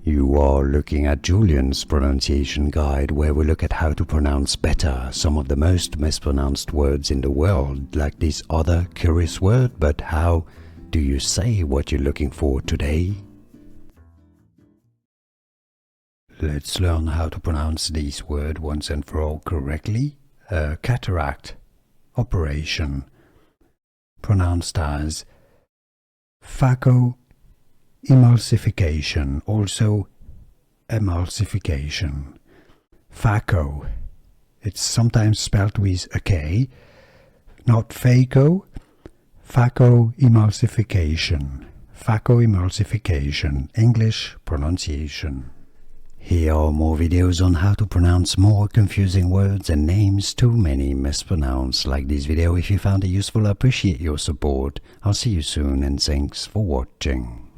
You are looking at Julian's pronunciation guide, where we look at how to pronounce better some of the most mispronounced words in the world, like this other curious word. But how do you say what you're looking for today? Let's learn how to pronounce this word once and for all correctly. Cataract operation, pronounced as phacoemulsification, also emulsification. Phaco, it's sometimes spelled with a K, not phaco. Phacoemulsification, phacoemulsification, English pronunciation. Here are more videos on how to pronounce more confusing words and names too many mispronounced. Like this video if you found it useful. I appreciate your support. I'll see you soon and thanks for watching.